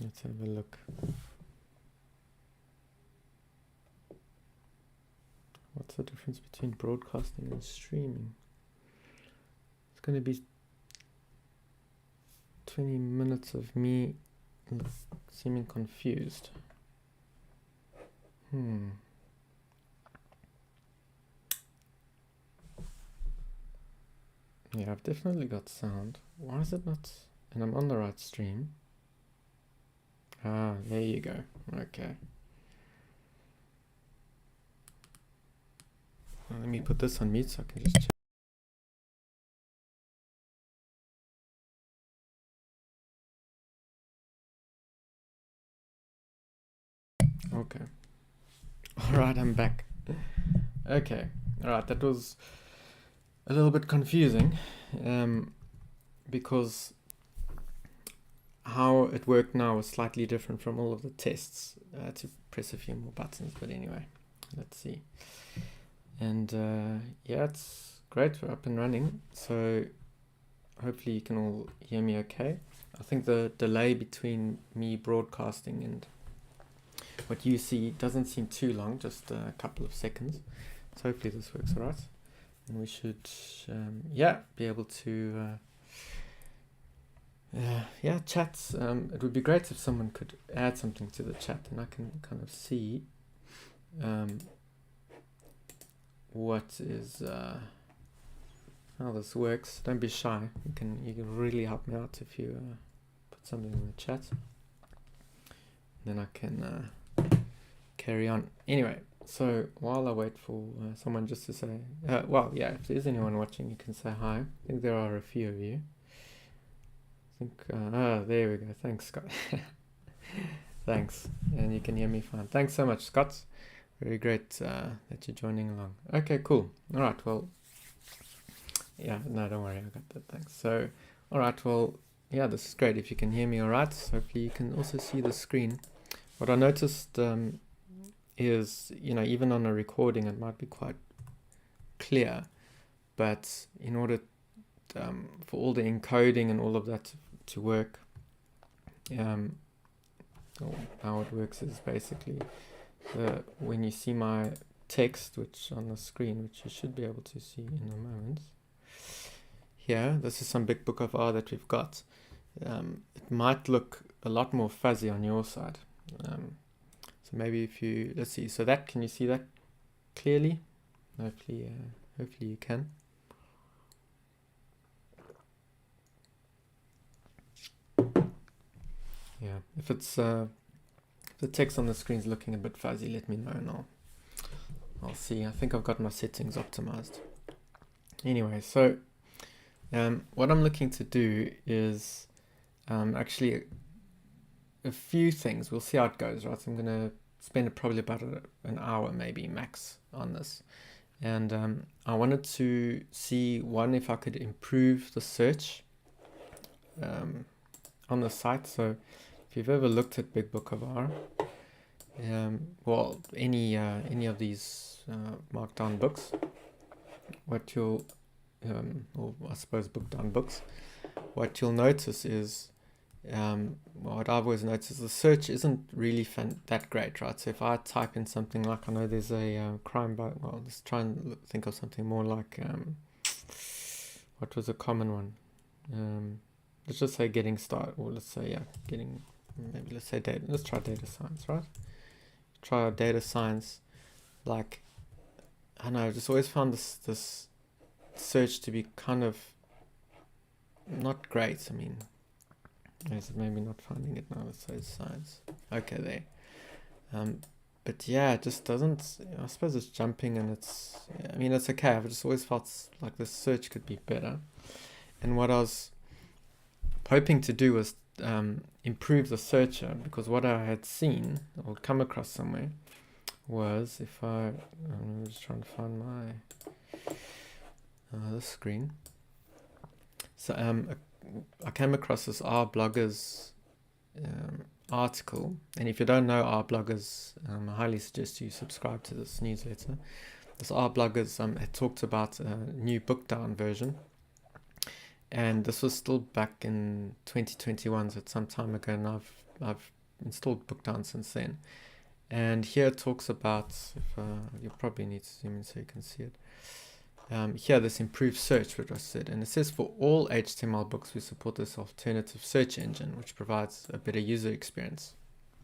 Let's have a look. What's the difference between broadcasting and streaming? It's going to be 20 minutes of me seeming confused. Yeah, I've definitely got sound. Why is it not? And I'm on the right stream. Ah, there you go. Okay. Well, let me put this on mute so I can just check. Okay. Alright, I'm back. Okay. Alright, that was a little bit confusing because how it worked now was slightly different from all of the tests. I had to press a few more buttons, but anyway, let's see. And yeah, it's great, we're up and running. So hopefully you can all hear me okay. I think the delay between me broadcasting and what you see doesn't seem too long, just a couple of seconds. So hopefully this works all right. And we should, yeah, be able to, yeah, chat. It would be great if someone could add something to the chat and I can kind of see what is, how this works. Don't be shy. You can really help me out if you put something in the chat. Then I can carry on. Anyway, so while I wait for someone just to say, well, yeah, if there's anyone watching, you can say hi. I think there are a few of you. I think, there we go. Thanks, Scott. Thanks. And you can hear me fine. Thanks so much, Scott. Very great that you're joining along. Okay, cool. All right, well, yeah, no, don't worry. I got that. Thanks. So, all right, well, yeah, this is great. If you can hear me all right, hopefully you can also see the screen. What I noticed is, you know, even on a recording, it might be quite clear, but in order for all the encoding and all of that to work, how it works is basically when you see my text, which on the screen, which you should be able to see in a moment. Here, this is some big book of R that we've got. It might look a lot more fuzzy on your side. So maybe if you, let's see, so that, can you see that clearly? Hopefully you can. Yeah, if it's the text on the screen is looking a bit fuzzy, let me know and I'll see. I think I've got my settings optimized. Anyway, so what I'm looking to do is actually a few things. We'll see how it goes, right? So I'm going to spend probably about an hour maybe max on this. And I wanted to see, one, if I could improve the search on the site. So if you've ever looked at Big Book of R, well, any of these markdown books, what you'll, or I suppose bookdown books, what you'll notice is, what I've always noticed, the search isn't really that great, right? So if I type in something like, I know there's a crime book, well, let's try and think of something more like, what was a common one? Let's just say getting started, or let's say, yeah, maybe let's say data, let's try data science, right? Try data science, like, I don't know, I just always found this search to be kind of not great. I mean, is it maybe not finding it now? Let's say science. Okay, there. But yeah, it just doesn't, I suppose it's jumping and it's, I mean, it's okay. I've just always felt like the search could be better. And what I was hoping to do was improve the searcher, because what I had seen or come across somewhere was, if I'm just trying to find my this screen. So I came across this R-bloggers article, and if you don't know R-bloggers, I highly suggest you subscribe to this newsletter. This R-bloggers had talked about a new bookdown version, and this was still back in 2021, so it's some time ago, and I've I've installed Bookdown since then. And here it talks about, if, you probably need to zoom in so you can see it. Here, this improved search, which I said, and it says for all HTML books, we support this alternative search engine, which provides a better user experience,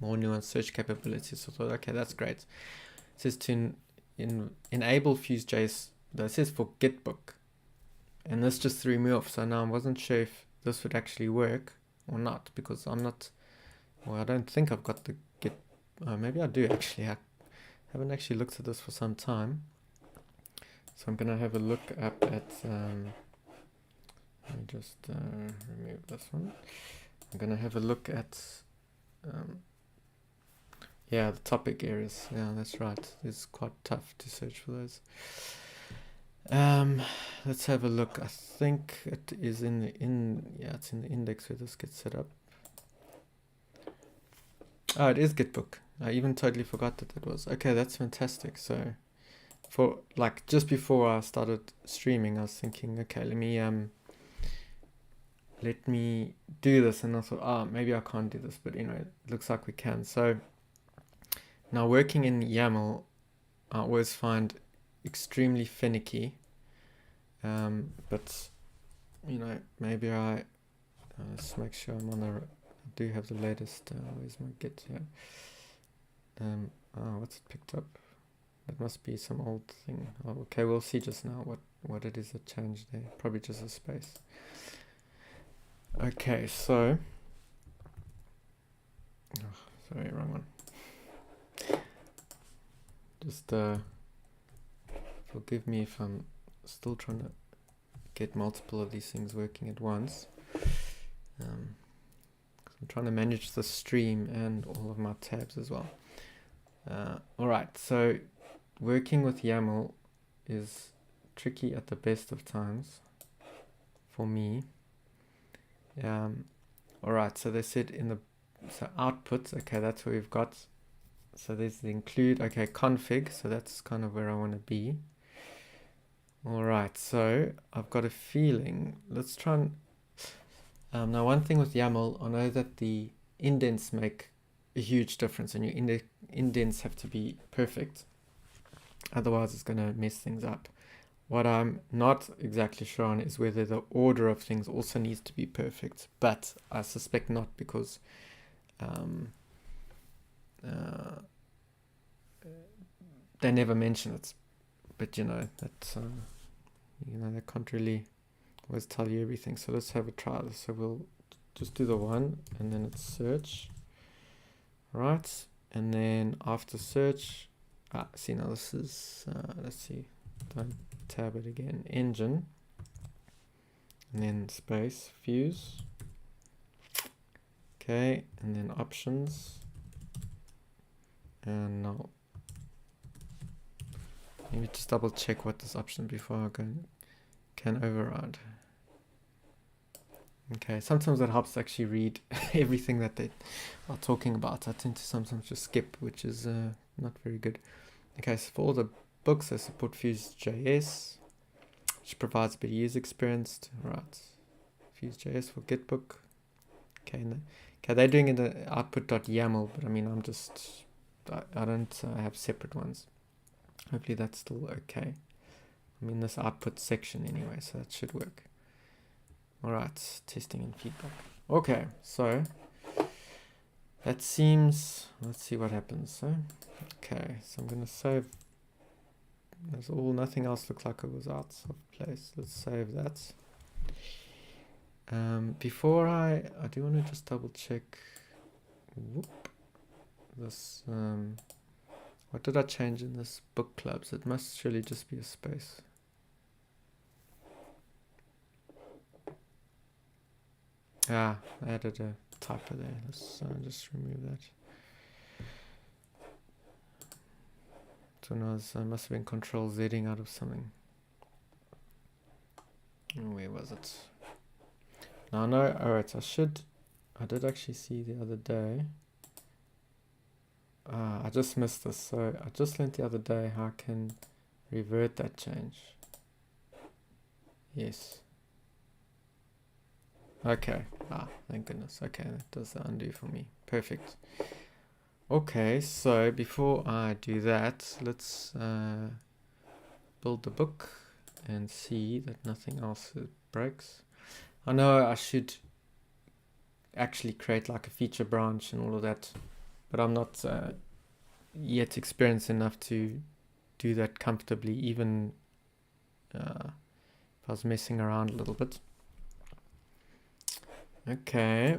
more nuanced search capabilities. So I thought, okay, that's great. It says to enable Fuse.js, that says for Getbook, and this just threw me off. So now I wasn't sure if this would actually work or not, because I'm not, well, I don't think I've got the Git, maybe I do actually. I haven't actually looked at this for some time. So I'm going to have a look up at, let me just remove this one. I'm going to have a look at, yeah, the topic areas. Yeah, that's right. It's quite tough to search for those. Let's have a look. I think it is in the it's in the index where this gets set up. Oh, it is Getbook. I even totally forgot that it was. Okay, that's fantastic. So for like just before I started streaming, I was thinking, okay, let me do this, and I thought, maybe I can't do this, but you know, it looks like we can. So now working in YAML, I always find extremely finicky, but you know, maybe let's make sure I'm on I do have the latest. Where's my Git here? What's it picked up? That must be some old thing. Oh, okay, we'll see just now what it is that changed there. Probably just a space. Okay, so sorry, wrong one. Just forgive me if I'm still trying to get multiple of these things working at once. I'm trying to manage the stream and all of my tabs as well. Alright, so working with YAML is tricky at the best of times for me. Alright, so they said so outputs, okay, that's where we've got. So there's the include, okay, config, so that's kind of where I want to be. Alright, so I've got a feeling, let's try and, now one thing with YAML, I know that the indents make a huge difference, and your indents have to be perfect. Otherwise it's going to mess things up. What I'm not exactly sure on is whether the order of things also needs to be perfect, but I suspect not, because they never mention it. But you know that they can't really always tell you everything. So let's have a try. So we'll just do the one, and then it's search, right? And then after search, see, now this is let's see, don't tab it again, engine, and then space Fuse, okay, and then options, and now let me just double check what this option before I can override. Okay, sometimes it helps to actually read everything that they are talking about. I tend to sometimes just skip, which is not very good. Okay, so for all the books, I support Fuse.js, which provides better user experience. Right, Fuse.js for Getbook. Okay, okay, they're doing it in the output.yaml, but I mean, I don't have separate ones. Hopefully that's still okay. I'm in this output section anyway, so that should work. Alright, testing and feedback. Okay, so that seems, let's see what happens. So, okay, so I'm going to save. Nothing else looks like it was out of place. Let's save that. Before I do want to just double check. This, what did I change in this book clubs? It must surely just be a space. I added a typo there. Let's just remove that. So now I must have been Control Zing out of something. Where was it? Now no, alright, I did actually see the other day. I just missed this, so I just learned the other day how I can revert that change. Yes. Okay. Thank goodness. Okay, that does the undo for me. Perfect. Okay, so before I do that, let's build the book and see that nothing else breaks. I know I should actually create like a feature branch and all of that, but I'm not yet experienced enough to do that comfortably, even if I was messing around a little bit. Okay.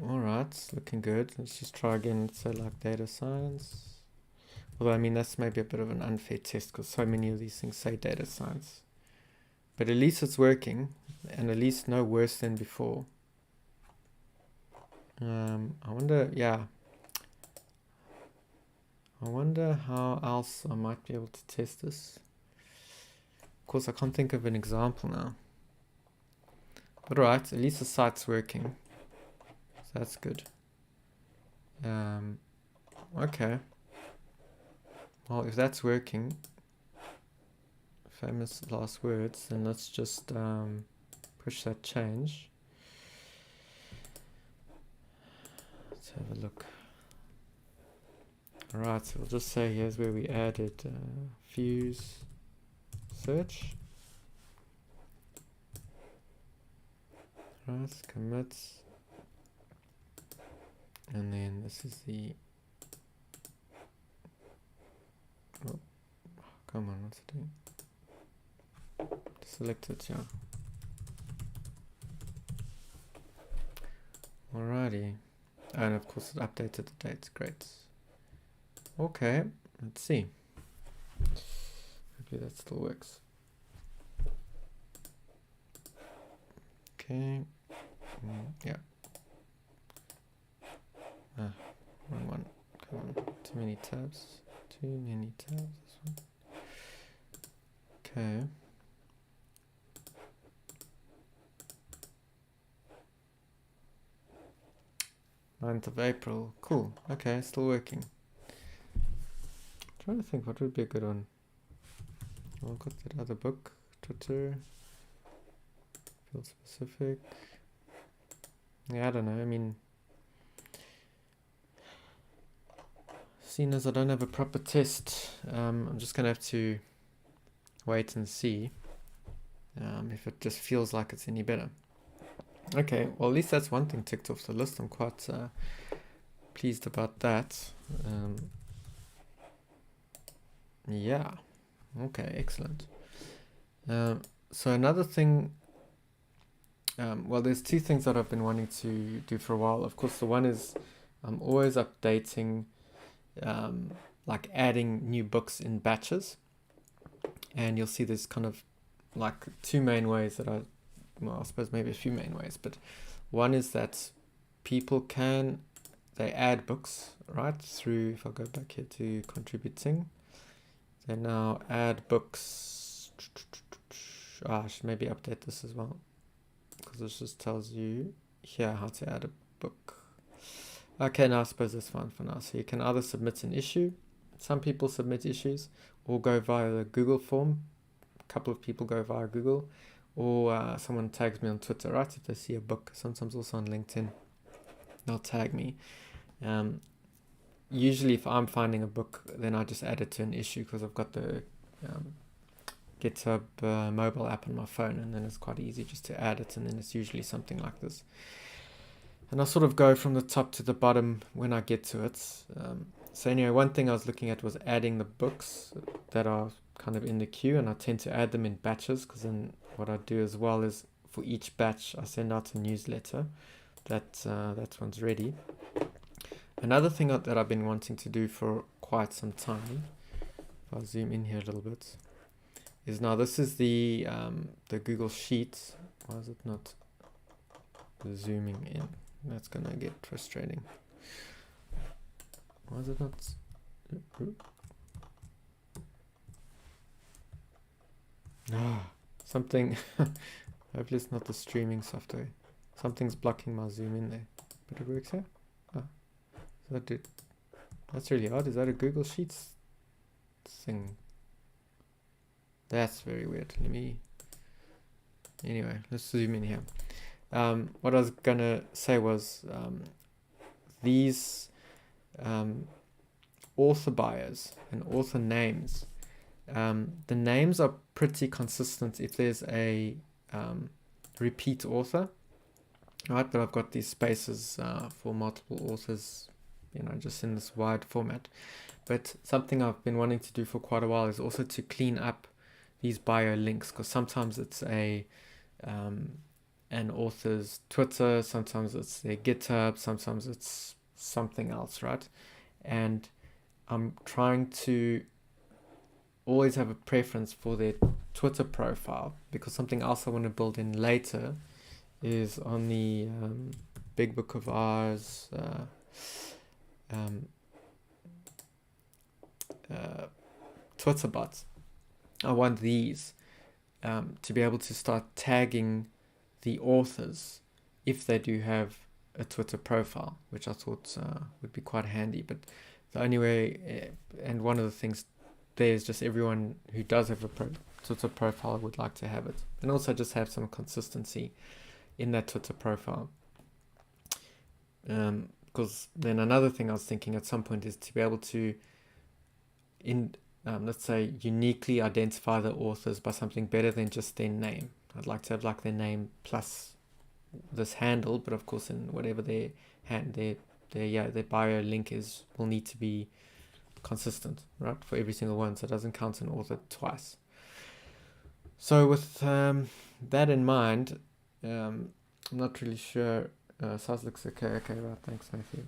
Alright, it's looking good. Let's just try again. Let's say like data science. Although, I mean, that's maybe a bit of an unfair test because so many of these things say data science. But at least it's working, and at least no worse than before. I wonder, yeah. I wonder how else I might be able to test this. Of course, I can't think of an example now. But alright, at least the site's working. So that's good. Okay. Well, if that's working, famous last words, then let's just push that change. Let's have a look. Alright, so we'll just say here's where we added fuse search. Right, commits. And then this is the... Oh, come on, what's it doing? Select it, yeah. Alrighty. And of course it updated the dates, great. Okay, let's see. Hopefully that still works. Okay, yeah. Wrong one. Come on, too many tabs. Too many tabs. This one. Okay. Ninth of April. Cool. Okay, still working. Trying to think what would be a good one. Well, I've got that other book, Twitter, field specific. Yeah, I don't know. I mean, seeing as I don't have a proper test, I'm just gonna have to wait and see if it just feels like it's any better. Okay, well at least that's one thing ticked off the list. I'm quite pleased about that. Yeah, okay, excellent. So another thing, well, there's two things that I've been wanting to do for a while. Of course, the one is I'm always updating, like adding new books in batches. And you'll see there's kind of like two main ways that well, I suppose maybe a few main ways, but one is that people they add books, right, through, if I go back here to contributing, they now add books. I should maybe update this as well, because this just tells you here how to add a book. Okay, now I suppose that's fine for now. So you can either submit an issue, some people submit issues, or go via the Google form. A couple of people go via Google, or someone tags me on Twitter, right? If they see a book, sometimes also on LinkedIn, they'll tag me. Usually if I'm finding a book, then I just add it to an issue because I've got the GitHub mobile app on my phone, and then it's quite easy just to add it, and then it's usually something like this. And I sort of go from the top to the bottom when I get to it. So anyway, one thing I was looking at was adding the books that are kind of in the queue, and I tend to add them in batches, because then what I do as well is for each batch I send out a newsletter that one's ready. Another thing that I've been wanting to do for quite some time, if I zoom in here a little bit, is now this is the Google Sheet. Why is it not zooming in? That's gonna get frustrating. Why is it not? Something. Hopefully it's not the streaming software. Something's blocking my zoom in there, but it works here. So that's really odd. Is that a Google Sheets thing? That's very weird. Let me anyway, let's zoom in here. What I was gonna say was these author bios and author names. The names are pretty consistent if there's a repeat author, right? But I've got these spaces for multiple authors, you know, just in this wide format. But something I've been wanting to do for quite a while is also to clean up these bio links, because sometimes it's a an author's Twitter, sometimes it's their GitHub, sometimes it's something else, right? And I'm trying to always have a preference for their Twitter profile, because something else I want to build in later is on the Big Book of R's Twitter bots. I want these to be able to start tagging the authors if they do have a Twitter profile, which I thought would be quite handy. But the only way, and one of the things there is just everyone who does have a Twitter profile would like to have it, and also just have some consistency in that Twitter profile. Because then another thing I was thinking at some point is to be able to, let's say, uniquely identify the authors by something better than just their name. I'd like to have like their name plus this handle, but of course in whatever their bio link is will need to be consistent, right, for every single one, so it doesn't count an author twice. So with that in mind, I'm not really sure. Size looks okay. Okay, right. Thanks, Matthew.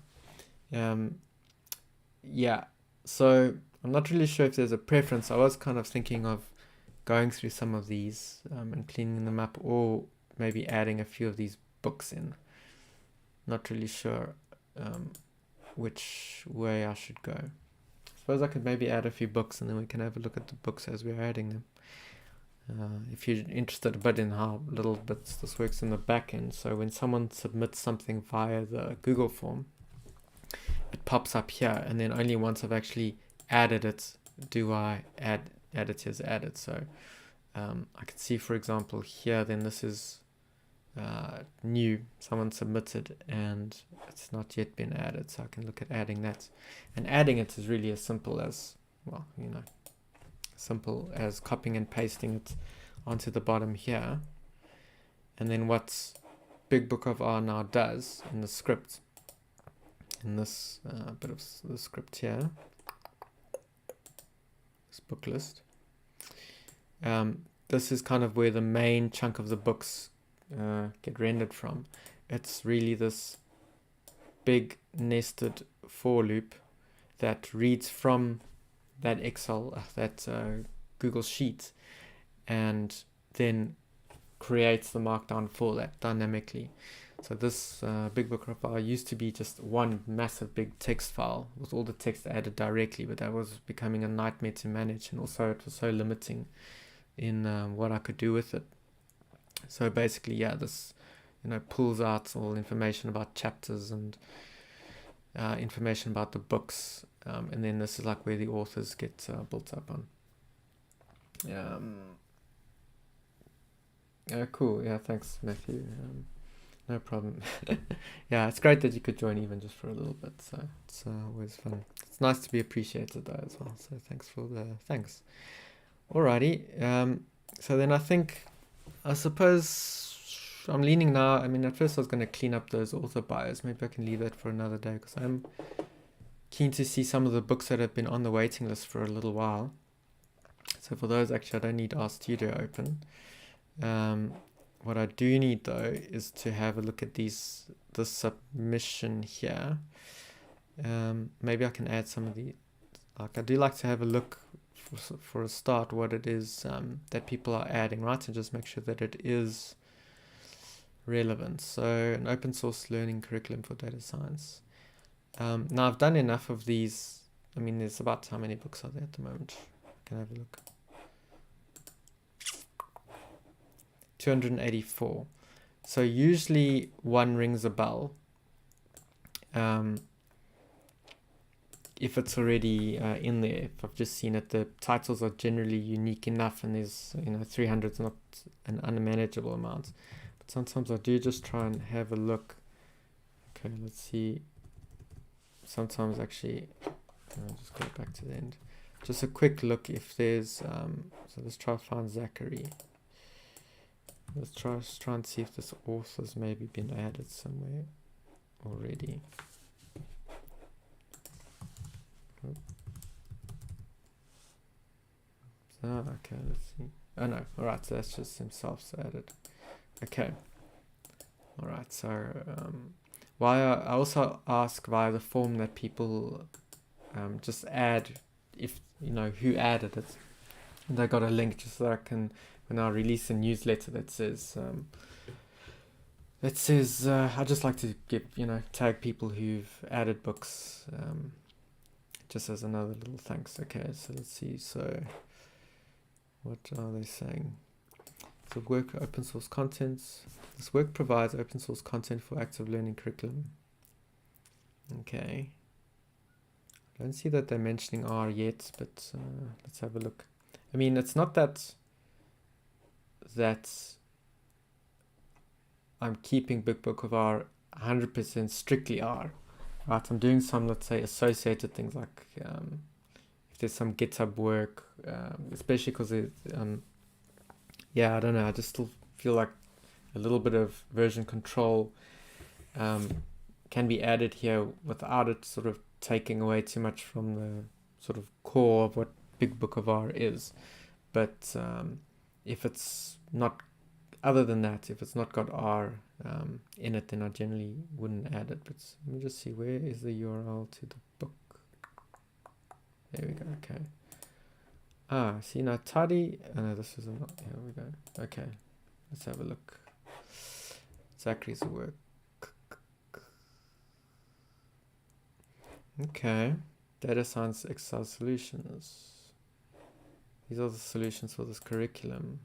Yeah. So I'm not really sure if there's a preference. I was kind of thinking of going through some of these and cleaning them up, or maybe adding a few of these books in. Not really sure which way I should go. I suppose I could maybe add a few books, and then we can have a look at the books as we're adding them. If you're interested a bit in how little bits this works in the back end, so when someone submits something via the Google form, it pops up here, and then only once I've actually added it do I add it as added. So I can see, for example, here, then this is new, someone submitted and it's not yet been added, so I can look at adding that. And adding it is really as simple as, well, you know, simple as copying and pasting it onto the bottom here. And then what Big Book of R now does in the script, in this bit of the script here, this book list, this is kind of where the main chunk of the books get rendered from. It's really this big nested for loop that reads from that Excel, that Google Sheet, and then creates the markdown for that dynamically. So this Big Book of R used to be just one massive big text file with all the text added directly, but that was becoming a nightmare to manage, and also it was so limiting in what I could do with it. So basically, yeah, this, you know, pulls out all information about chapters and information about the books, and then this is like where the authors get built up on. Cool. Yeah, thanks, Matthew. No problem. Yeah, it's great that you could join even just for a little bit. So it's always fun. It's nice to be appreciated though as well. So thanks for the thanks. Alrighty. So then I suppose I'm leaning now. I mean, at first I was going to clean up those author bios. Maybe I can leave that for another day, because I'm keen to see some of the books that have been on the waiting list for a little while. So for those, actually, I don't need RStudio open. What I do need though is to have a look at this submission here. Maybe I can add some of the, like, I do like to have a look for a start what it is that people are adding, right, and just make sure that it is relevant. So an open source learning curriculum for data science. Now I've done enough of these. I mean, there's about, how many books are there at the moment? I can have a look. 284. So usually one rings a bell if it's already in there. If I've just seen it, the titles are generally unique enough, and there's 300 is not an unmanageable amount. But sometimes I do just try and have a look. Okay, let's see. Sometimes actually, I'll just go back to the end. Just a quick look if there's, so let's try to find Zachary. Let's try and see if this author's maybe been added somewhere already. Okay, let's see. Oh no, alright, so that's just himself added. Okay. Alright, so I also ask via the form that people just add if who added it. And I got a link just so I can, when I release a newsletter that says I just like to give tag people who've added books just as another little thanks. Okay, so let's see. So what are they saying? So work open source contents. This work provides open source content for active learning curriculum. Okay. I don't see that they're mentioning R yet, but let's have a look. I mean, it's not that I'm keeping Getbook of R 100% strictly R. Right, I'm doing some, let's say, associated things like if there's some GitHub work, especially because I don't know, I just still feel like a little bit of version control can be added here without it sort of taking away too much from the sort of core of what Getbook of R is. But if it's not, other than that, if it's not got R in it, then I generally wouldn't add it. But let me just see, where is the URL to the book? There we go. Okay. See now, tidy. No, this is not. Here we go. Okay, let's have a look. Zachary's work. Okay, data science exercise solutions. These are the solutions for this curriculum.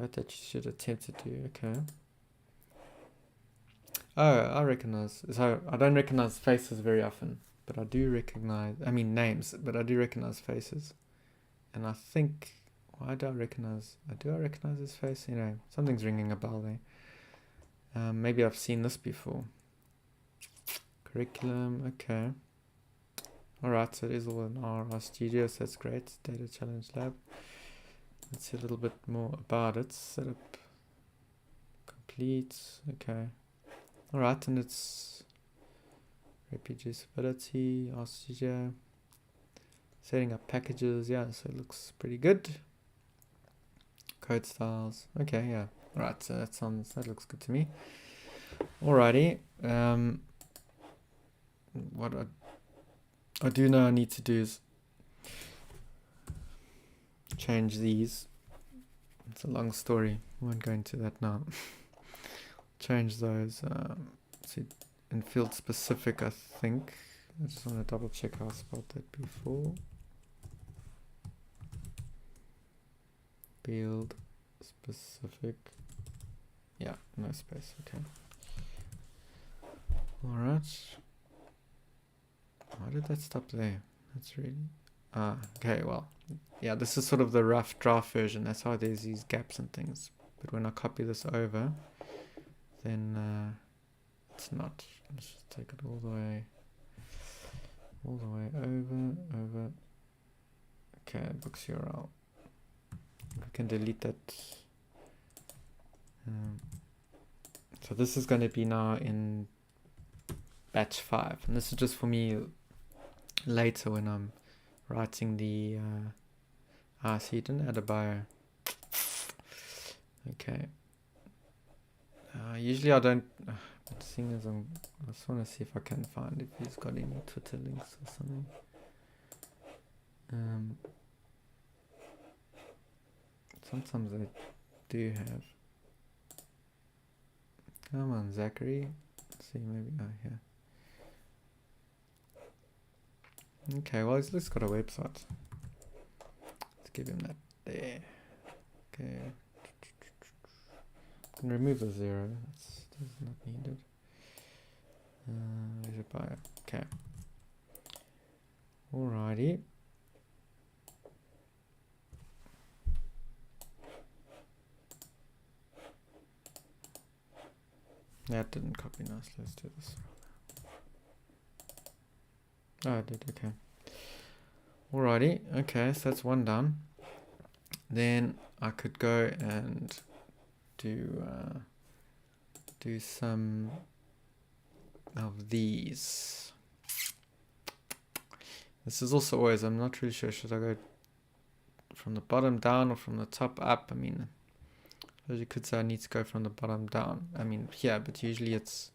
That you should attempt to do. Okay. Oh, I recognize. So I don't recognize faces very often, but I do recognize. I mean names, but I do recognize faces. And I think, why do I recognize? Do I recognize his face? Something's ringing a bell there. Maybe I've seen this before. Curriculum. Okay. Alright, so it is all in R Studio, so that's great. Data Challenge Lab. Let's see a little bit more about it. Setup complete. Okay. Alright, and it's reproducibility, R Studio. Setting up packages, yeah, so it looks pretty good. Code styles. Okay, yeah. Alright, so that looks good to me. Alrighty. What I do know I need to do is change these. It's a long story. I won't go into that now. Change those. In field specific, I think. I just want to double check how I spelled that before. Field specific. Yeah, no space. Okay. All right. Why did that stop there? That's really... okay, well, yeah, this is sort of the rough draft version. That's why there's these gaps and things. But when I copy this over, then it's not. Let's just take it all the way over. Okay, books URL. We can delete that. So this is going to be now in batch 5, and this is just for me later when I'm writing the so you didn't add a bio. Okay. Usually I don't, but the thing is I just want to see if I can find if he's got any Twitter links or something. Sometimes I do have. Come on, Zachary. Let's see, maybe, here. Okay, well, he's got a website. Let's give him that there. Okay. Can remove the 0. That's not needed. Where's your bio? Okay. Alrighty. That didn't copy nicely. Let's do this. Oh, it did. Okay. Alrighty. Okay, so that's one done. Then I could go and do some of these. This is also always, I'm not really sure, should I go from the bottom down or from the top up? I mean, as you could say, I need to go from the bottom down. I mean, here, but usually it's,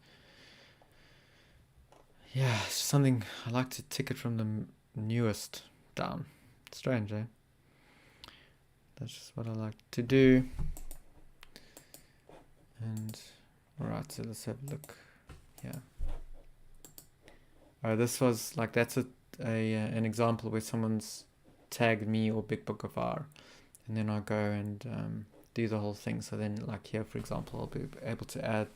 yeah, it's something, I like to tick it from the newest down. Strange, eh? That's just what I like to do. And, alright, so let's have a look here. Oh, this was, like, that's an example where someone's tagged me or Big Book of R, and then I go and do the whole thing. So then, like here, for example, I'll be able to add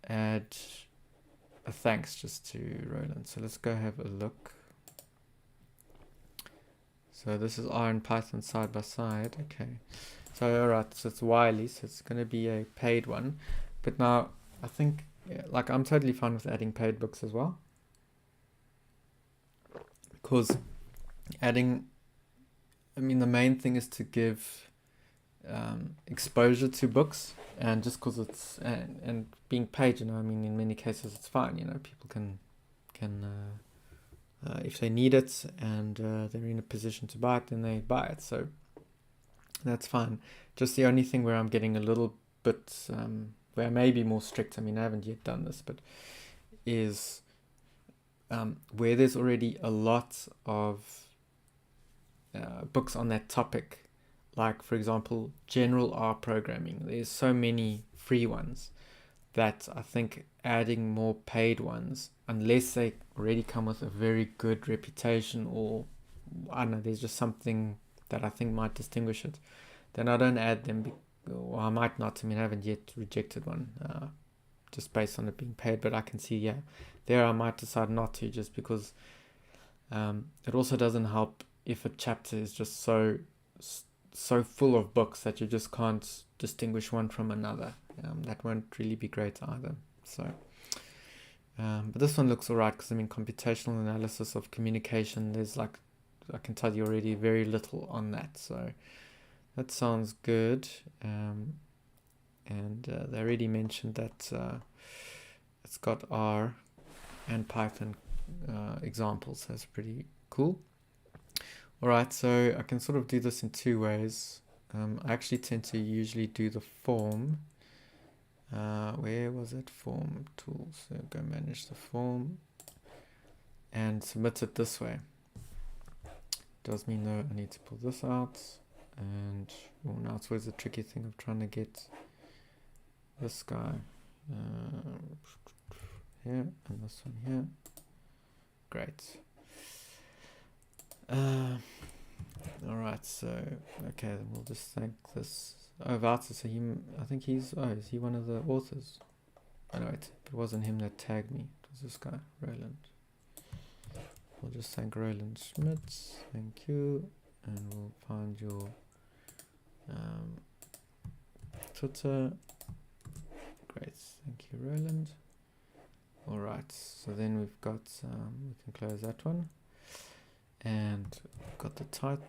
a thanks just to Roland. So let's go have a look. So this is R and Python side by side. Okay. So alright, so it's Wiley, so it's going to be a paid one. But now I think, yeah, like I'm totally fine with adding paid books as well. Because adding, I mean, the main thing is to give exposure to books, and just because it's and being paid, you know, I mean, in many cases it's fine, you know, people can if they need it and they're in a position to buy it, then they buy it, so that's fine. Just the only thing where I'm getting a little bit where I may be more strict, I mean, I haven't yet done this, but is where there's already a lot of books on that topic, like for example general R programming. There's so many free ones that I think adding more paid ones, unless they already come with a very good reputation, or I don't know, there's just something that I think might distinguish it, then I don't add them, or I might not. I mean, I haven't yet rejected one just based on it being paid, but I can see, yeah, there I might decide not to, just because it also doesn't help if a chapter is just so full of books that you just can't distinguish one from another. That won't really be great either. So but this one looks alright, because I mean, computational analysis of communication, there's, like, I can tell you already very little on that, so that sounds good. And they already mentioned that it's got R and Python examples, so that's pretty cool. Alright, so I can sort of do this in two ways. I actually tend to usually do the form. Where was it? Form tools. So go manage the form and submit it this way. Does mean though I need to pull this out, and well, now it's always a tricky thing of trying to get this guy here and this one here. Great. Alright, so okay, then we'll just thank this. Oh, Wouter, so I think he's, is he one of the authors? Oh no, it wasn't him that tagged me, it was this guy, Roland. We'll just thank Roland Schmitz, thank you, and we'll find your Twitter. Great, thank you, Roland. Alright, so then we've got, we can close that one. And we've got the title,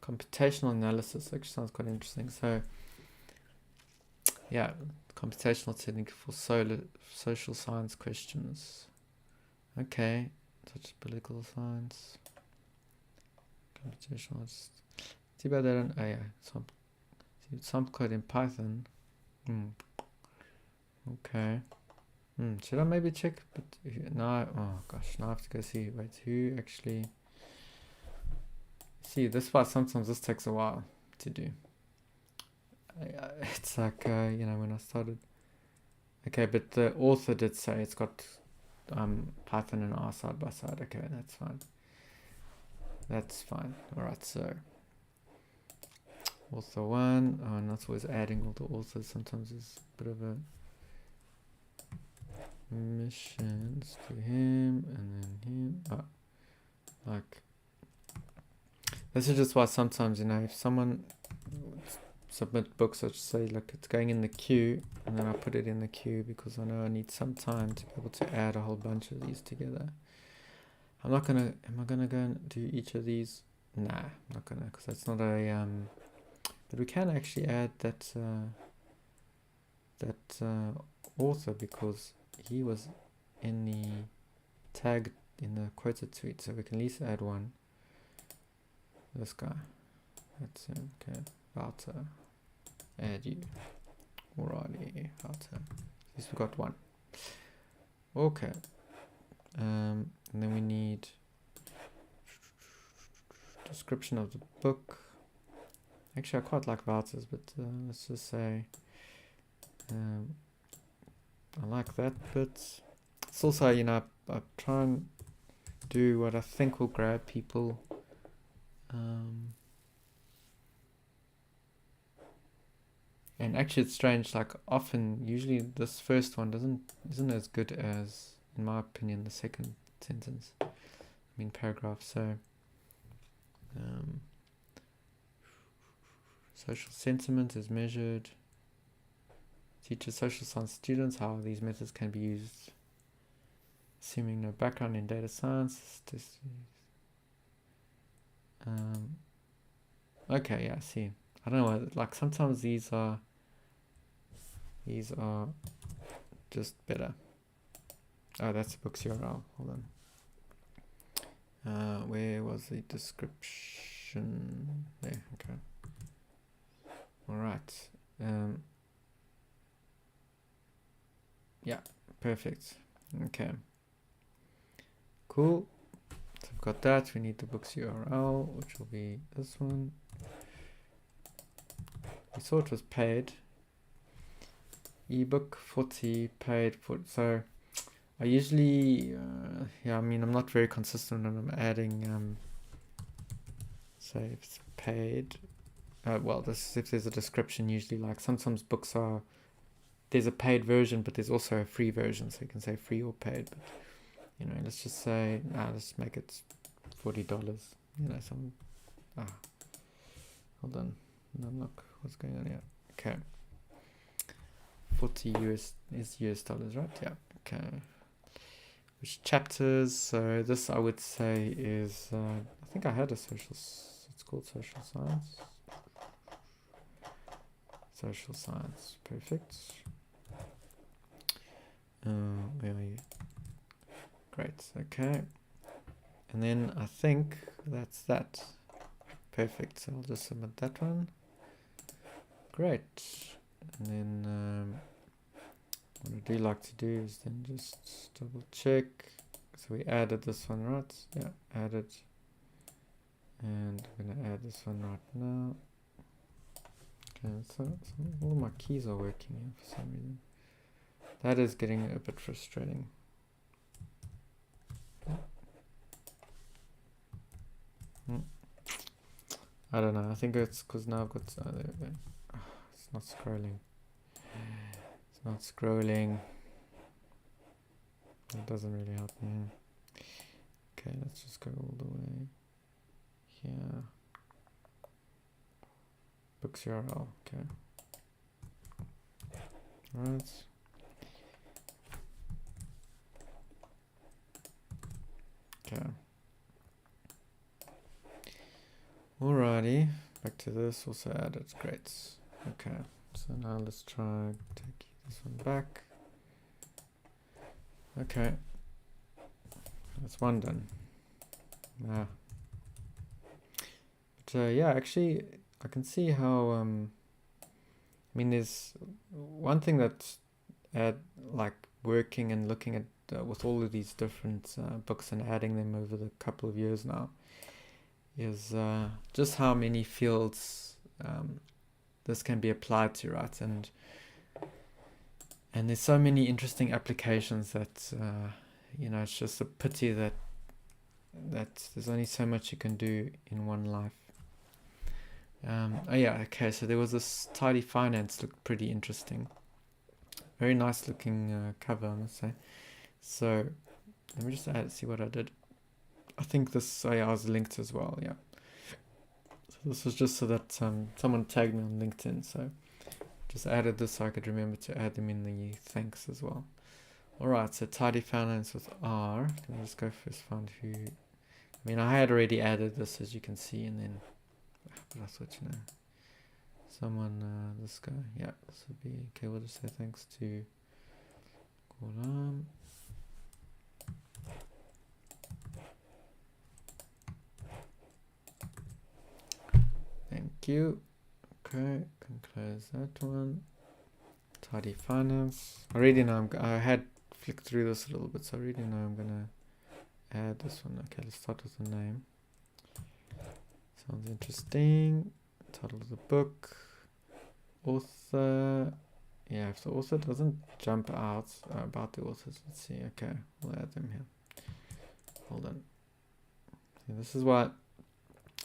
computational analysis, actually sounds quite interesting. So yeah, computational technique for social science questions. Okay, such as political science, computational. See about that on, oh yeah, some code in Python. Okay. Should I maybe check? But now, oh gosh, now I have to go see. Wait, who actually? See, this part sometimes this takes a while to do. It's like you know, when I started. Okay, but the author did say it's got Python and R side by side. Okay, that's fine. That's fine. All right, so author one. Oh, and that's always adding all the authors. Sometimes it's a bit of a Submissions to him and then him. Like, this is just why sometimes, you know, if someone submit books, I just say, look, it's going in the queue, and then I put it in the queue because I know I need some time to be able to add a whole bunch of these together. I'm not gonna, am I gonna go and do each of these? Nah, I'm not gonna, because that's not a, but we can actually add that, author, because he was in the tag in the quoted tweet, so we can at least add one. This guy, that's him. Okay, Walter, add you. Alrighty, Walter. At least we got one. Okay, and then we need description of the book. Actually, I quite like Walter's, but let's just say I like that bit. It's also, you know, I try and do what I think will grab people. And actually, it's strange. Like, often, usually, this first one isn't as good as, in my opinion, the second sentence. I mean, paragraph. So, social sentiment is measured. Teaches social science students how these methods can be used, assuming no background in data science. Okay, yeah, I see. I don't know, like sometimes these are just better. Oh, that's the book's URL. Hold on. Where was the description? There, okay. Alright. Yeah, perfect. Okay. Cool. So we've got that. We need the book's URL, which will be this one. We saw it was paid. Ebook 40, paid 40. So I usually, yeah, I mean, I'm not very consistent when I'm adding, say if it's paid. Well, this is if there's a description, usually, like sometimes books are, there's a paid version, but there's also a free version, so you can say free or paid. But, you know, let's just say, let's make it $40. You know, some, hold on, no, look, what's going on here? Okay, 40 US is US dollars, right? Yeah. Okay. Which chapters? So this, I would say, is I think I had a it's called social science. Social science, perfect. Where are you? Great, okay. And then I think that's that. Perfect, so I'll just submit that one. Great. And then what I do like to do is then just double check. So we added this one, right? Yeah, added. And I'm gonna add this one right now. Okay, so all my keys are working here for some reason. That is getting a bit frustrating. I don't know. I think it's because now I've got. There we go. It's not scrolling. It's not scrolling. That doesn't really help me. Okay, let's just go all the way here. Books URL. Okay. Alright. Okay. Alrighty. Back to this. Also added. Great. Okay. So now let's try take this one back. Okay. That's one done. But yeah, actually, I can see how. I mean, there's one thing that like working and looking at with all of these different books and adding them over the couple of years now is just how many fields this can be applied to, right? And there's so many interesting applications that you know, it's just a pity that there's only so much you can do in one life. Oh yeah, okay, so there was this tidy finance, looked pretty interesting. Very nice looking cover, I must say. So let me just see what I did. I think this was linked as well, yeah. So this was just so that someone tagged me on LinkedIn, so just added this so I could remember to add them in the thanks as well. Alright, so tidy finance with R. Let me just go first find who. I mean, I had already added this, as you can see, and then, but I thought, someone, this guy, yeah, this would be, okay, we'll just say thanks to Ghulam. Thank you. Okay, can close that one. Tidy finance. I already know I had flicked through this a little bit, so I already know I'm gonna add this one. Okay, let's start with the name. Sounds interesting. Title of the book. Author. Yeah, if the author doesn't jump out about the authors, let's see. Okay, we'll add them here. Hold on. See, this is what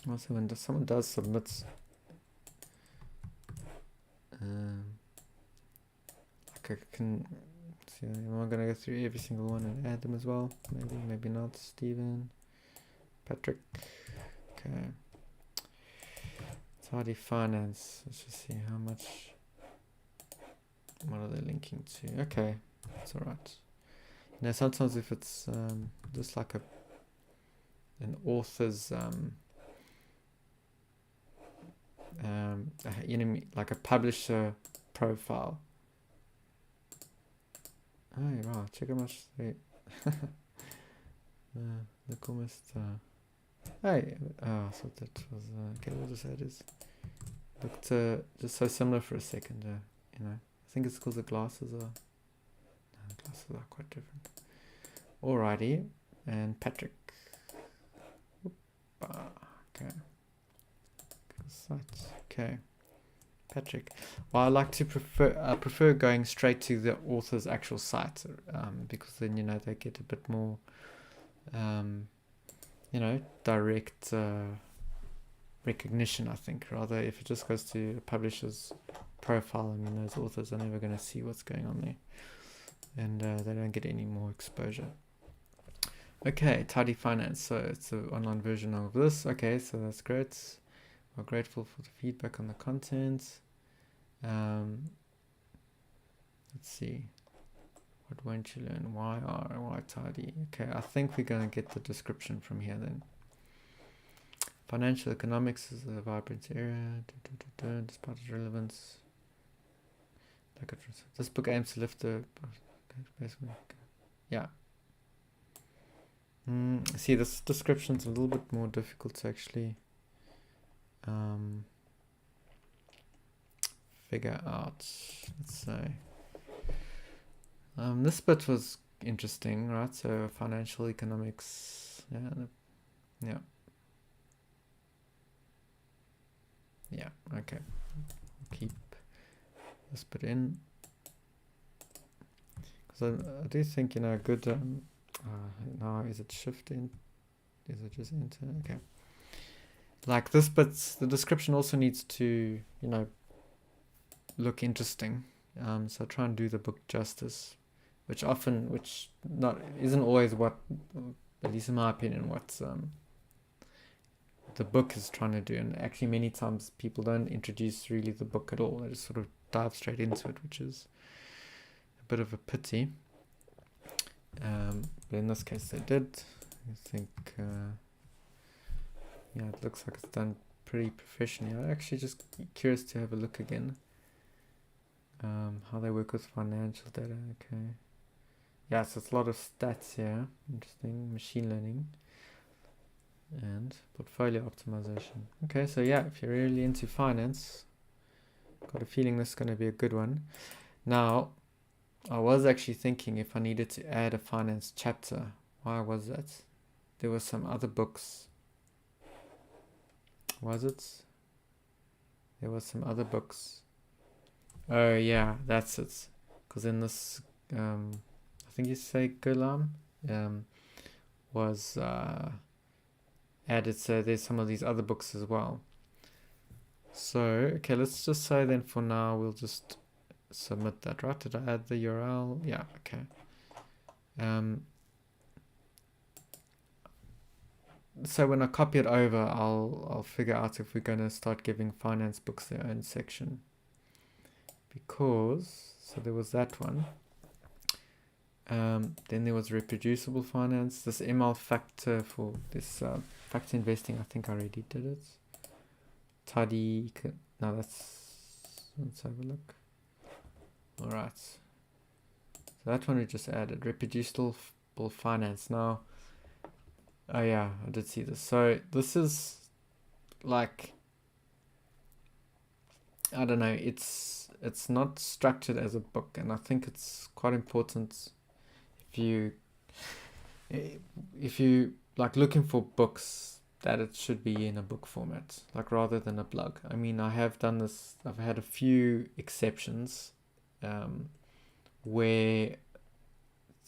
also when someone does submit. Like I can see, am I gonna go through every single one and add them as well? Maybe, maybe not. Stephen, Patrick. Okay. Tidy finance. Let's just see how much. What are they linking to? Okay, that's alright. Sometimes if it's just like an author's like a publisher profile. Oh wow, check how much they look almost hey, I thought that was okay, we'll just add is looked just so similar for a second, I think it's because the glasses are quite different. Alrighty, and Patrick. Okay. Sites. Okay. Patrick. Well, I like to prefer going straight to the author's actual site, because then they get a bit more direct recognition, I think. Rather, if it just goes to a publisher's profile, those authors are never going to see what's going on there, and they don't get any more exposure. Okay, Tidy Finance. So it's an online version of this. Okay, so that's great. We're grateful for the feedback on the content. Let's see. What won't you learn? Why tidy? Okay, I think we're going to get the description from here then. Financial economics is a vibrant area. Despite its relevance. This book aims to lift the... Yeah. See, this description's a little bit more difficult to actually figure out. Let's say this bit was interesting, right? So financial economics, okay, keep this bit in because I do think a good now is it shift in, is it just enter? Okay, like this bit, the description also needs to look interesting, so try and do the book justice, which isn't always what, at least in my opinion, what the book is trying to do. And actually many times people don't introduce really the book at all, they just sort of dive straight into it, which is a bit of a pity, but in this case they did. I think it looks like it's done pretty professionally. I'm actually just curious to have a look again. How they work with financial data. Okay. Yeah, so it's a lot of stats here. Interesting. Machine learning. And portfolio optimization. Okay, so yeah, if you're really into finance, got a feeling this is going to be a good one. Now, I was actually thinking if I needed to add a finance chapter. Why was that? There were some other books. Was it? There were some other books. Oh yeah, that's it. Because in this, I think you say Ghulam, was added. So there's some of these other books as well. So okay, let's just say then for now we'll just submit that, right? Did I add the URL? Yeah, okay. So when I copy it over, I'll figure out if we're going to start giving finance books their own section. Because, so there was that one. Then there was reproducible finance. This ML factor for this factor investing, I think I already did it. Tidy, no, let's have a look. All right. So that one we just added, reproducible finance. Now, oh yeah, I did see this. So this is like, I don't know, it's not structured as a book, and I think it's quite important if you like looking for books that it should be in a book format, like rather than a blog. I mean, I have done this, I've had a few exceptions where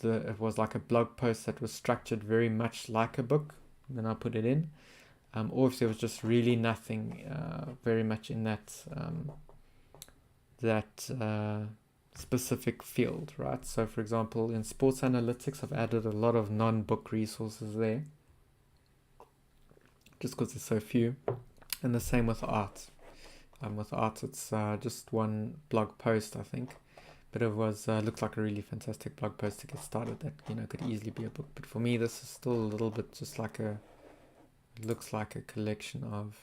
it was like a blog post that was structured very much like a book, and then I put it in, or if there was just really nothing very much in that specific field, right? So for example, in sports analytics, I've added a lot of non-book resources there, just because there's so few. And the same with art. With art, it's just one blog post, I think, but it was looked like a really fantastic blog post to get started that, you know, could easily be a book. But for me, this is still a little bit just like it looks like a collection of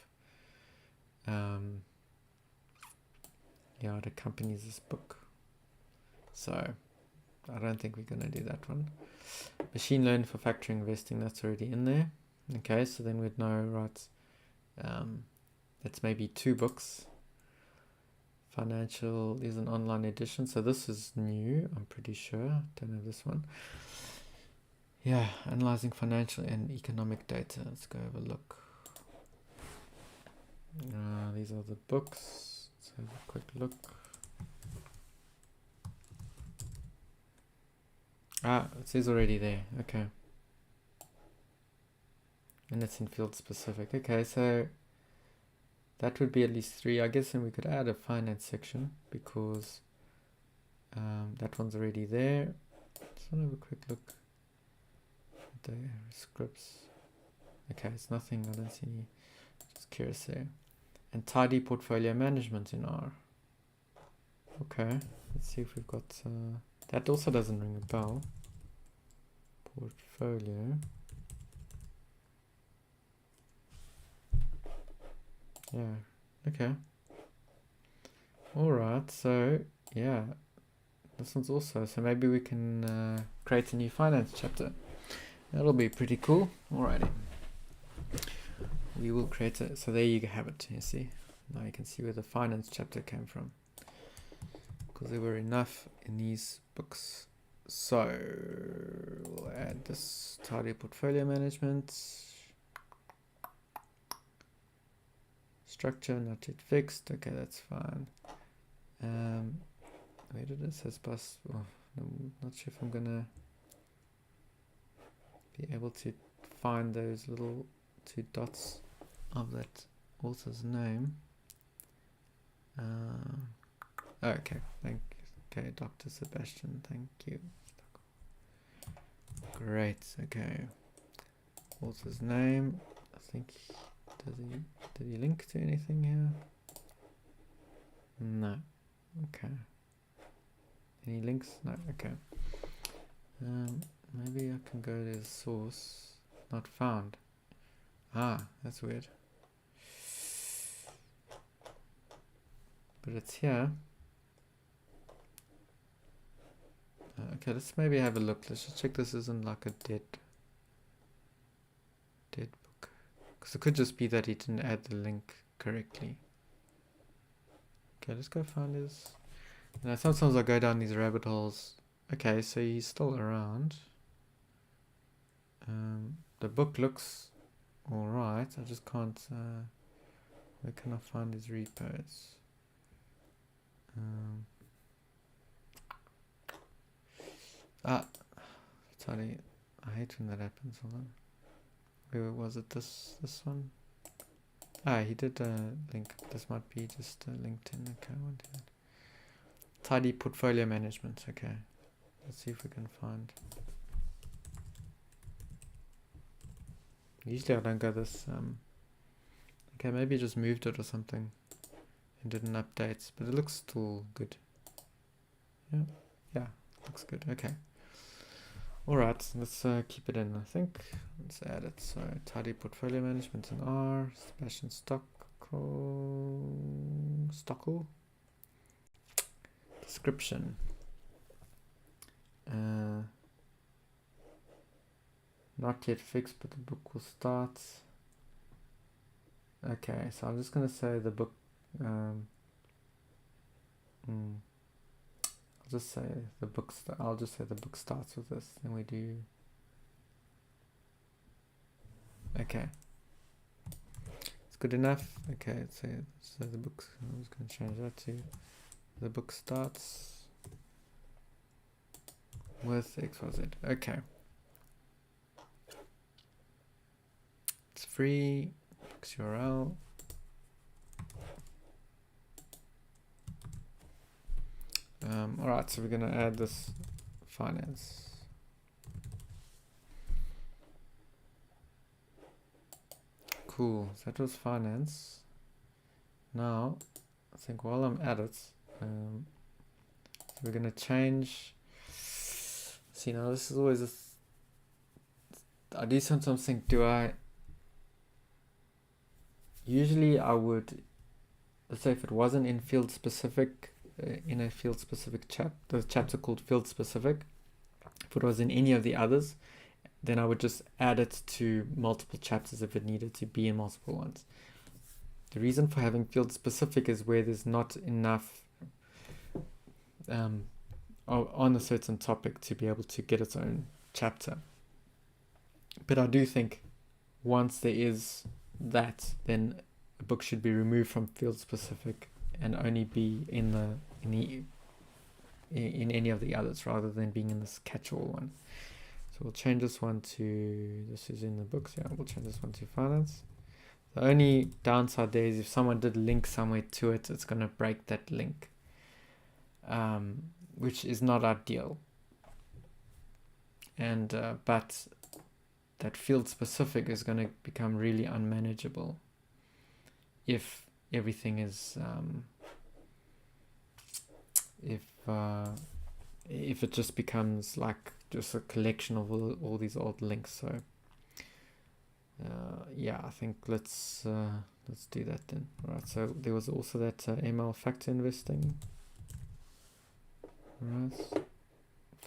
it accompanies this book. So I don't think we're going to do that one. Machine learning for factoring investing, that's already in there. Okay, so then we'd know, right, that's maybe 2 books. Financial is an online edition, so this is new, I'm pretty sure. Don't have this one. Yeah, analyzing financial and economic data. Let's go have a look. These are the books. Let's have a quick look. It says already there. Okay. And it's in field specific. Okay, so that would be at least 3. I guess then we could add a finance section because that one's already there. Just want to have a quick look at the scripts. Okay, it's nothing. I don't see any. Just curious there. And tidy portfolio management in R. Okay, let's see if we've got... that also doesn't ring a bell. Portfolio. Yeah, okay. Alright, so yeah, this one's also, so maybe we can create a new finance chapter. That'll be pretty cool. Alrighty. We will create it. So there you have it. You see, now you can see where the finance chapter came from, because there were enough in these books. So we'll add this tidy portfolio management. Structure not yet fixed. Okay, that's fine. Where did it says bus? Oh, I'm not sure if I'm gonna be able to find those little 2 dots of that author's name. Okay, okay, Dr. Sebastian, thank you. Great. Okay, author's name. I think did he link to anything here? No. Okay. Any links? No. Okay. Maybe I can go to the source. Not found. That's weird. But it's here. Okay, let's maybe have a look. Let's just check this isn't like a dead book. Because it could just be that he didn't add the link correctly. Okay, let's go find his... sometimes I go down these rabbit holes. Okay, so he's still around. The book looks alright. I just can't... where can I find his repos? Sorry, I hate when that happens. Hold on. Where was it? This one? He did a link. This might be just a LinkedIn account. Tidy portfolio management. Okay, let's see if we can find. Usually I don't go this. Okay, maybe just moved it or something and didn't update, but it looks still good. Yeah, looks good. Okay. All right, let's keep it in. I think let's add it. So tidy portfolio management in R. Sebastian Stockel. Description. Not yet fixed, but the book will start. Okay, so I'm just gonna say the book. I'll just say the book. I'll just say the book starts with this. Then we do. Okay, it's good enough. Okay, so the book. I'm just gonna change that to the book starts with XYZ. Okay, it's free. Books URL. Alright, so we're going to add this finance. Cool, so that was finance. Now, I think while I'm at it, so we're going to change. See, now this is always I do sometimes think, usually I would, let's say if it wasn't in field specific, in a field specific the chapter called field specific, if it was in any of the others, then I would just add it to multiple chapters if it needed to be in multiple ones. The reason for having field specific is where there's not enough on a certain topic to be able to get its own chapter. But I do think once there is that, then a book should be removed from field specific and only be in any of the others rather than being in this catch-all one. So we'll change this one to, this is in the books, yeah, we'll change this one to finance. The only downside there is if someone did link somewhere to it, it's going to break that link, which is not ideal. And but that field specific is going to become really unmanageable if everything is if it just becomes like just a collection of all these old links. So yeah, I think let's do that then. Right, so there was also that ML factor investing. Right,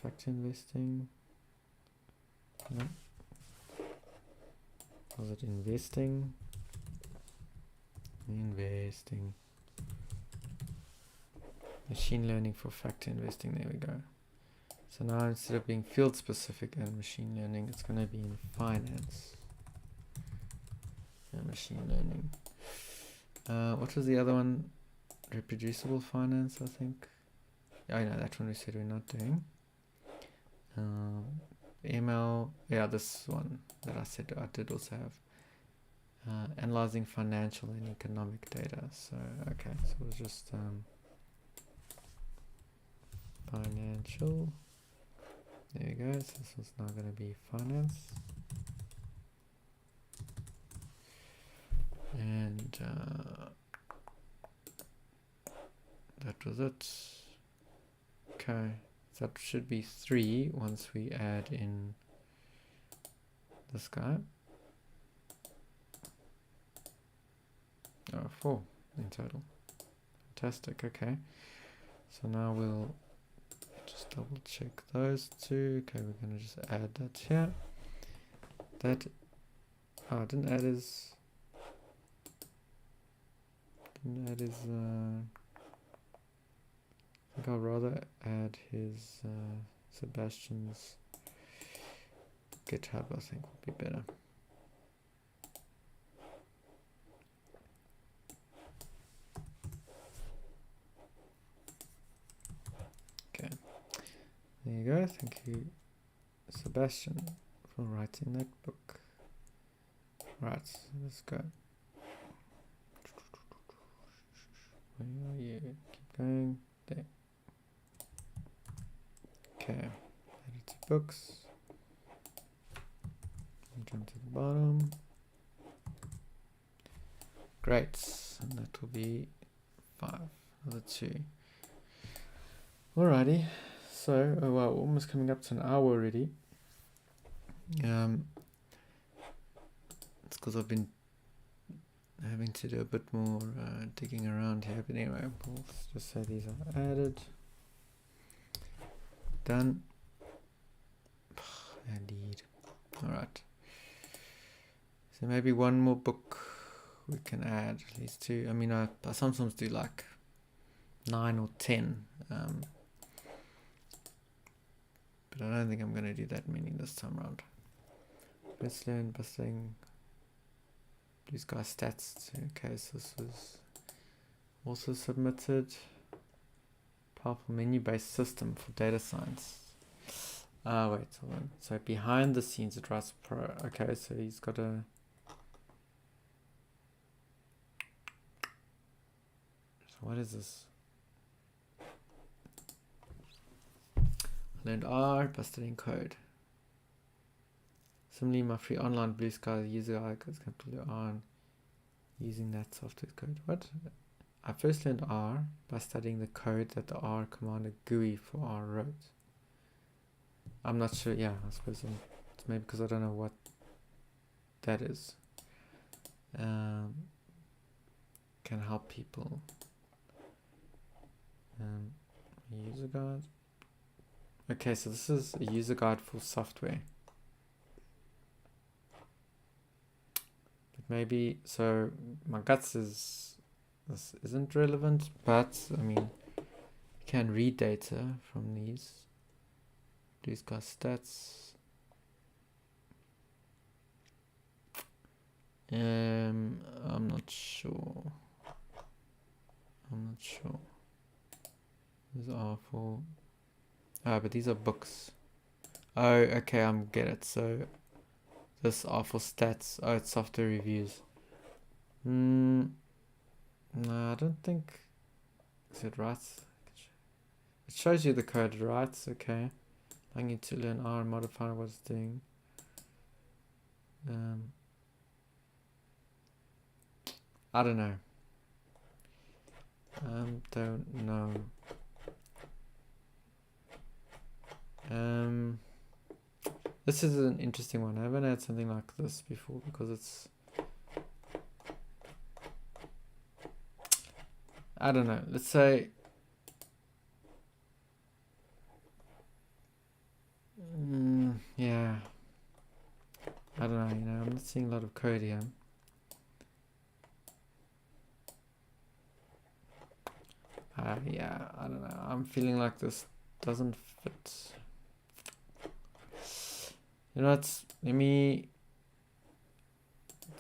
factor investing. No. Was it investing? Investing. Machine learning for factor investing. There we go. So now instead of being field specific and machine learning, it's going to be in finance and machine learning. What was the other one? Reproducible finance, I think. Oh, no, that one we said we're not doing. ML, yeah, this one that I said I did also have. Analyzing financial and economic data. So, okay, so it was just financial. There you go. So this is now going to be finance. And that was it. Okay, so that should be 3 once we add in this guy. 4 in total. Fantastic. Okay, so now we'll just double check those 2. Okay, we're going to just add that here. That I didn't add his I think I'll rather add his Sebastian's GitHub, I think would be better. Okay, there you go. Thank you, Sebastian, for writing that book. Right, so let's go. Where are you? Keep going. There. books. Jump to the bottom. Great, and that will be 5. Another 2. Alrighty, so well, almost coming up to an hour already. It's because I've been having to do a bit more digging around here, but anyway, we'll just say these are added. Done. Indeed. Alright. So maybe one more book we can add, at least 2. I mean, I sometimes do like 9 or 10. But I don't think I'm going to do that many this time around. Let's learn by saying these guys stats. Okay, so this was also submitted. Powerful menu-based system for data science. Wait, hold on. So behind the scenes it writes pro. Okay, so he's got a. So what is this? Learned R by studying code. Similarly, my free online Blue Sky user guide is completely on using that software code. What? I first learned R by studying the code that the R commander GUI for R wrote. I'm not sure. Yeah, I suppose it's maybe because I don't know what that is. Can help people. User guide. Okay, so this is a user guide for software. But maybe, so my guts is this isn't relevant, but I mean, you can read data from these. These guys stats. I'm not sure. These are for. But these are books. Oh, okay, get it. So this are for stats. Oh, it's software reviews. No, I don't think. Is it right? It shows you the code, right? Okay. I need to learn R and modify what it's doing. I don't know. Don't know. This is an interesting one. I haven't had something like this before because it's. I don't know. Let's say. Yeah. I don't know. I'm not seeing a lot of code here. Yeah, I don't know. I'm feeling like this doesn't fit. You know what? Let me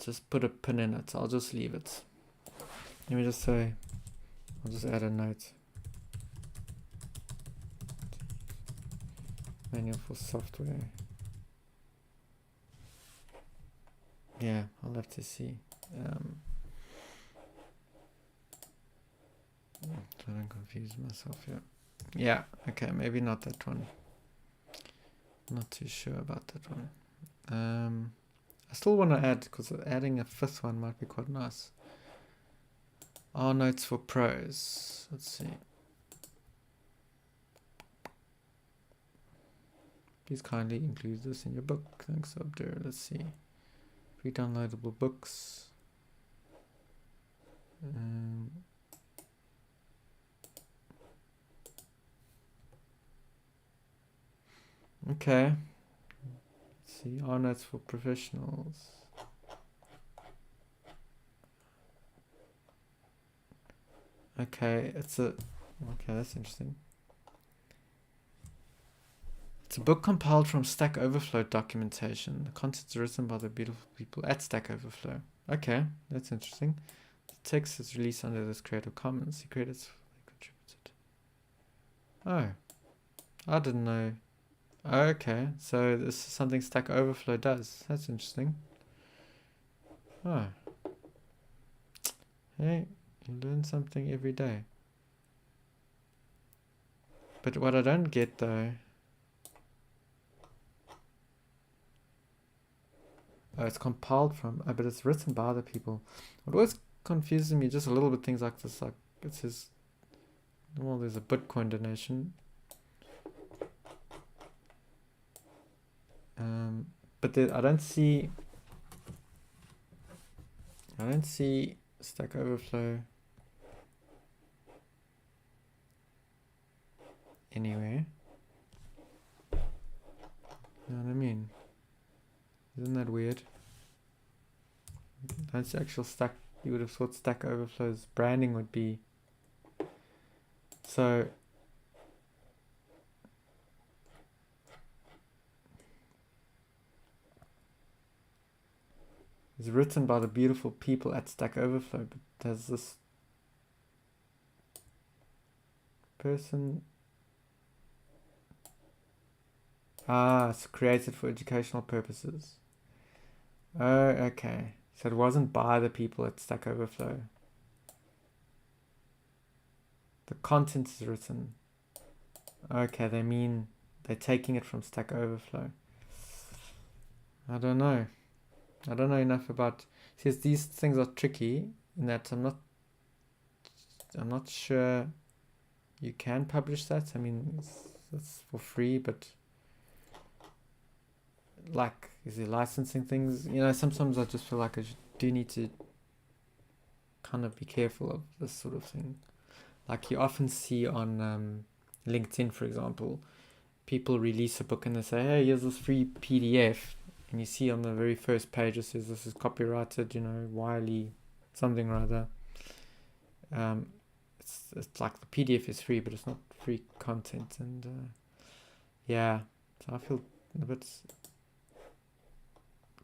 just put a pin in it. I'll just leave it. Let me just say, I'll just add a note. Manual for software. Yeah, I'll have to see. So I don't confuse myself here. Yeah, okay, maybe not that one. Not too sure about that one. I still want to add, because adding a 5th one might be quite nice. R notes for pros. Let's see. Please kindly include this in your book. Thanks, Abdur. Let's see. Free downloadable books. Okay. Let's see. R notes for professionals. Okay, okay, that's interesting. It's a book compiled from Stack Overflow documentation. The contents are written by the beautiful people at Stack Overflow. Okay, that's interesting. The text is released under this Creative Commons. The credits contributed. Oh, I didn't know. Okay, so this is something Stack Overflow does. That's interesting. Oh. Hey, you learn something every day. But what I don't get though it's compiled from, but it's written by other people. What always confuses me just a little bit, things like this, like it says, well, there's a Bitcoin donation. But there, I don't see Stack Overflow anywhere. You know what I mean? Isn't that weird? That's the actual Stack. You would have thought Stack Overflow's branding would be. So it's written by the beautiful people at Stack Overflow, but does this person... it's created for educational purposes. Oh, okay. So it wasn't by the people at Stack Overflow. The content is written. Okay, they mean they're taking it from Stack Overflow. I don't know. I don't know enough about... See, these things are tricky in that I'm not sure you can publish that. I mean, it's for free, but like, is there licensing things? You know, sometimes I just feel like I do need to kind of be careful of this sort of thing. Like you often see on LinkedIn, for example, people release a book and they say, hey, here's this free PDF. And you see on the very first page it says this is copyrighted, you know, Wiley, something or other. It's like the PDF is free, but it's not free content. And yeah, so I feel a bit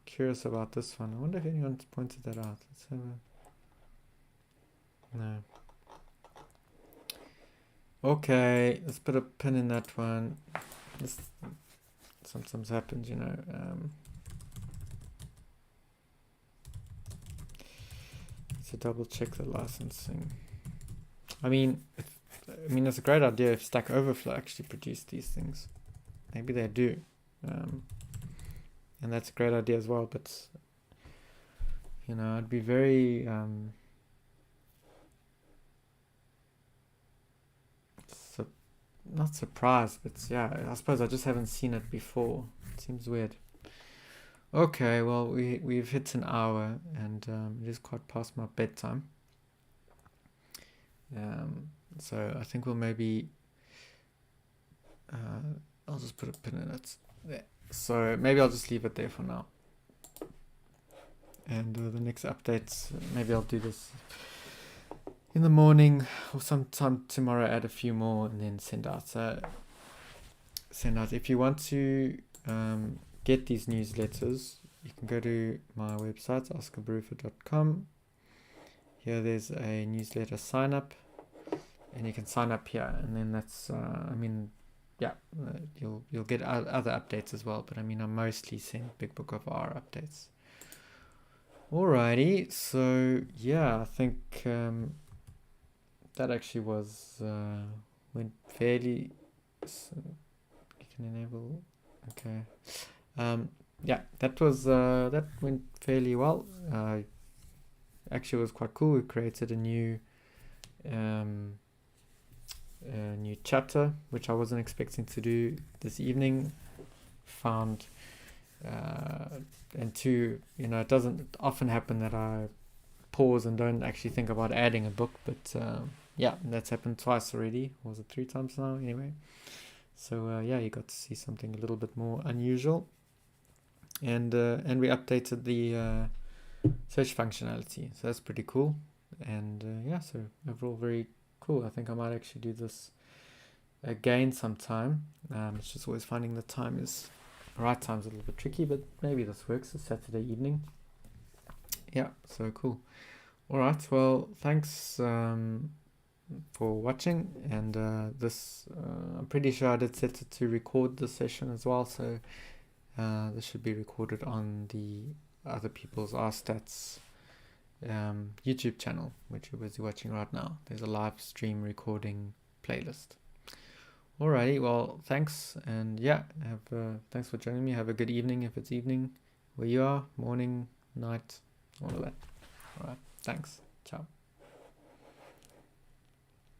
curious about this one. I wonder if anyone's pointed that out. Let's have a... No. Okay, let's put a pin in that one. This sometimes happens, you know. To double check the licensing. I mean, it's a great idea if Stack Overflow actually produced these things. Maybe they do, and that's a great idea as well. But you know, I'd be very not surprised, but yeah, I suppose I just haven't seen it before. It seems weird. Okay, well, we've hit an hour, and it is quite past my bedtime. So I think we'll maybe... I'll just put a pin in it there. So maybe I'll just leave it there for now. And the next updates, maybe I'll do this in the morning or sometime tomorrow, add a few more and then send out. If you want to... get these newsletters, you can go to my website, oscarbarufa.com. Here there's a newsletter sign up, and you can sign up here, and then that's you'll get other updates as well, but I mostly send Big Book of R updates. Alrighty, so yeah, I think that actually went fairly... So you can enable... Okay. That went fairly well. Actually, it was quite cool. We created a new chapter, which I wasn't expecting to do this evening. Found and two, you know, it doesn't often happen that I pause and don't actually think about adding a book, but yeah, that's happened twice already. Or was it 3 times now? Anyway. So yeah, you got to see something a little bit more unusual, and we updated the search functionality, so that's pretty cool. And yeah, so overall very cool. I think I might actually do this again sometime. It's just always finding the right time's a little bit tricky, but maybe this works. It's Saturday evening. Yeah, so cool. All right, well, thanks for watching, and this I'm pretty sure I did set it to record the session as well, so this should be recorded on the other people's Rstats YouTube channel, which you're busy watching right now. There's a live stream recording playlist. Alrighty, well, thanks, and yeah, thanks for joining me. Have a good evening if it's evening, where you are, morning, night, all of that. All right, thanks. Ciao.